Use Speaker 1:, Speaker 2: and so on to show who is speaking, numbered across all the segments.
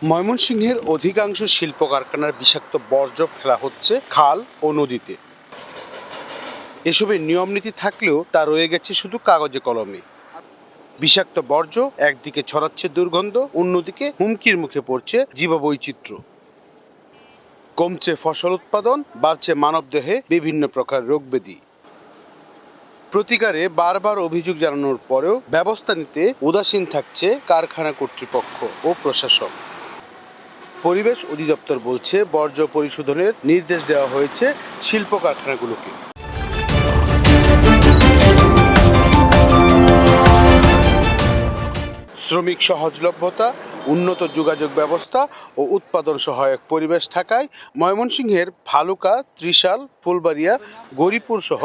Speaker 1: ময়মনসিংহের অধিকাংশ শিল্প কারখানার বিষাক্ত বর্জ্য ফেলা হচ্ছে খাল ও নদীতে। এসবের নিয়ম নীতি থাকলেও তা রয়ে গেছে শুধু কাগজে কলমে। বিষাক্ত বর্জ্য একদিকে ছড়াচ্ছে দুর্গন্ধ, অন্যদিকে হুমকির মুখে পড়ছে জীববৈচিত্র্য। কমছে ফসল উৎপাদন, বাড়ছে মানবদেহে বিভিন্ন প্রকার রোগব্যাধি। প্রতিকারে বারবার অভিযোগ জানানোর পরেও ব্যবস্থা নিতে উদাসীন থাকছে কারখানা কর্তৃপক্ষ ও প্রশাসন। পরিবেশ অধিদপ্তর বলছে, বর্জ্য পরিশোধনের নির্দেশ দেওয়া হয়েছে শিল্প কারখানাগুলোকে। শ্রমিক সহজলভ্যতা, উন্নত যোগাযোগ ব্যবস্থা ও উৎপাদন সহায়ক পরিবেশ থাকায় ময়মনসিংহের ভালুকা, ত্রিশাল, ফুলবাড়িয়া, গরিপুর সহ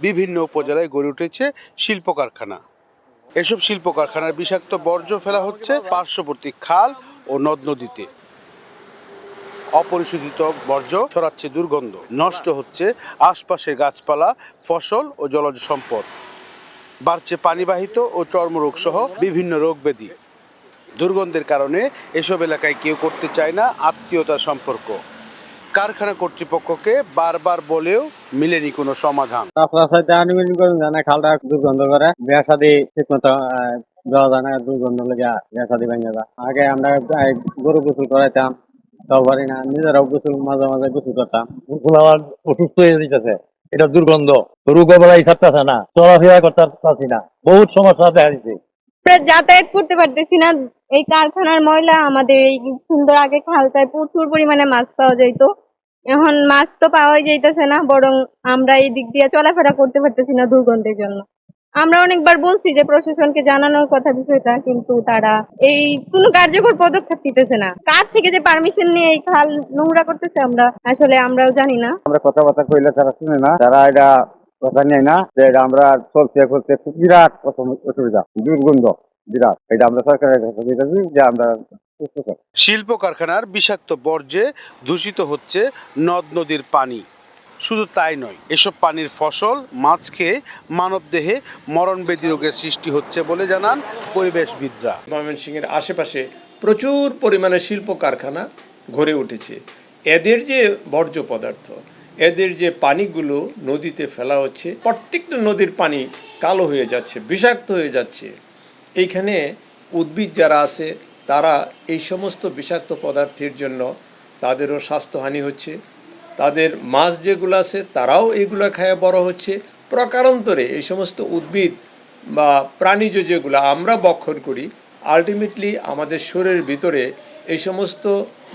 Speaker 1: বিভিন্ন উপজেলায় গড়ে উঠেছে শিল্প কারখানা। এসব শিল্প কারখানার বিষাক্ত বর্জ্য ফেলা হচ্ছে পার্শ্ববর্তী খাল ও নদ নদীতে। অপরিশোধিত বর্জ্য ছড়াচ্ছে দুর্গন্ধ, নষ্ট হচ্ছে আশপাশের গাছপালা, ফসল ও জলজ সম্পদ। বাড়ছে পানিবাহিত ও চর্মরোগ সহ বিভিন্ন রোগ ব্যাধি। দুর্গন্ধের কারণে এসব এলাকায় কেউ করতে চায় না আত্মীয়তার সম্পর্ক। কারখানা কর্তৃপক্ষকে বারবার বলেও মিলেনি কোনো সমাধান।
Speaker 2: খালটা দুর্গন্ধ করে, বিয়া শাদী ঠিক মতো যাওয়া যায় না, দুর্গন্ধ লেগে বিয়া শাদী ভেঙে যায়। আগে আমরা গরু গোসল করাইতাম, সব পারি না, নিজেরাও গোসল মাঝে মাঝে গোসল করতাম।
Speaker 3: আমার অসুস্থ হয়ে যেতেছে, এটা দুর্গন্ধ, রোগ বেলায় ছাড়তেছে না, চলাফেরা করতে পারছি না, বহুত সমস্যা দেখা দিচ্ছে।
Speaker 4: যাতায়াত করতে পারতেছি না। এই কারখানার ময়লা আমাদের এই সুন্দর আগে খালটায় প্রচুর পরিমাণে মাছ পাওয়া যাইতো, এখন মাছ তো পাওয়াই যাইতেছে না, বরং আমরা এই দিক দিয়ে চলাফেরা করতে পারতেছি না দুর্গন্ধের জন্য। আমরা অনেকবার বলছি যে প্রশাসনকে জানানোর কথা বিষয়টা, কিন্তু তারা এই কোনো কার্যকর পদক্ষেপ নিতেছে না। কার থেকে যে পারমিশন নিয়ে এই খাল নোংরা করতেছে আমরাও জানি না।
Speaker 2: আমরা কথাবার্তা কইলে তারা শুনে না, তারা এটা কথা নেয় না, যে এটা আমরা চলতে করতে খুব বিরাট অসুবিধা, দুর্গন্ধ বিরাট। এটা আমরা সরকারের কাছে দিতেছি যে আমরা
Speaker 1: শিল্প কারখানার বিষাক্ত বর্জ্যে দূষিত হচ্ছে নদ নদীর পানি। শুধু তাই নয়, এসব পানির ফসল, মাছ খেয়ে মানবদেহে মরণব্যাধি রোগের সৃষ্টি হচ্ছে বলে জানান পরিবেশবিদরা।
Speaker 5: ময়মনসিংহের আশেপাশে প্রচুর পরিমাণে শিল্প কারখানা গড়ে উঠেছে। এদের যে বর্জ্য পদার্থ, এদের যে পানিগুলো নদীতে ফেলা হচ্ছে, প্রত্যেকটা নদীর পানি কালো হয়ে যাচ্ছে, বিষাক্ত হয়ে যাচ্ছে। এইখানে উদ্ভিদ যারা আছে তারা এই সমস্ত বিষাক্ত পদার্থের জন্য তাদেরও স্বাস্থ্যহানি হচ্ছে। তাদের মাছ যেগুলো আছে তারাও এগুলো খায় বড় হচ্ছে। প্রকারান্তরে এই সমস্ত উদ্ভিদ বা প্রাণীজ যেগুলো আমরা ভক্ষণ করি, আলটিমেটলি আমাদের শরীরের ভিতরে এই সমস্ত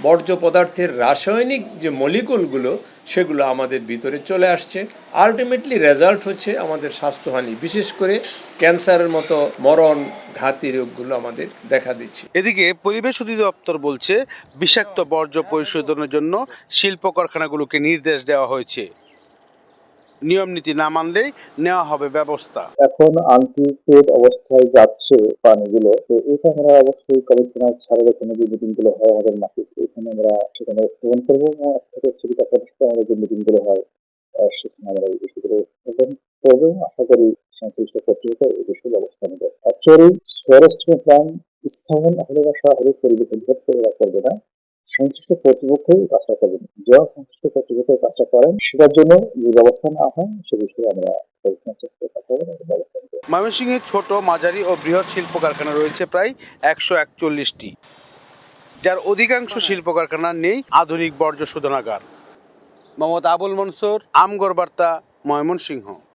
Speaker 5: বর্জ্য পদার্থের রাসায়নিক যে মলিকুলগুলো সেগুলো আমাদের ভিতরে চলে আসছে। আলটিমেটলি রেজাল্ট হচ্ছে আমাদের স্বাস্থ্যহানি, বিশেষ করে ক্যান্সারের মতো মরণ ঘাতী রোগগুলো আমাদের দেখা দিচ্ছে।
Speaker 1: এদিকে পরিবেশ অধিদপ্তর বলছে, বিষাক্ত বর্জ্য পরিশোধনের জন্য শিল্প কারখানাগুলোকে নির্দেশ দেওয়া হয়েছে। নিয়ম নীতি না মানলেই নেওয়া হবে ব্যবস্থা।
Speaker 6: এখন আনট্রিটেড অবস্থায় যাচ্ছে পানিগুলো, তো এটা আমরা অবশ্যই কমিশনার স্যারের এখানে যে মিটিং গুলো হয় আমাদের মাসিক, এখানে আমরা সেখানে উত্থাপন করবো এবং একটা সিটি কর্পোরেশন আমাদের যে মিটিং গুলো হয় সেখানে আমরা এই বিষয়গুলো উত্থাপন করবো। আশা করি সংশ্লিষ্ট কর্তৃপক্ষ এই বিষয়ে ব্যবস্থা নেবে। অ্যাকচুয়ালি ফরেস্ট প্ল্যান স্থাপন হলে বা শহরে পরিবেশ অধিদপ্তর করবে না, সংশ্লিষ্ট কর্তৃপক্ষই কাজটা করবেন। যারা সংশ্লিষ্ট কর্তৃপক্ষ কাজটা করেন সেটার জন্য যে ব্যবস্থা নেওয়া হয় সে বিষয়ে আমরা
Speaker 1: ময়মনসিংহের ছোট, মাঝারি ও বৃহৎ শিল্প কারখানা রয়েছে প্রায় 141টি, যার অধিকাংশ শিল্প কারখানার নেই আধুনিক বর্জ্য শোধনাগার। মোহাম্মদ আবুল মনসুর, আমগর বার্তা, ময়মনসিংহ।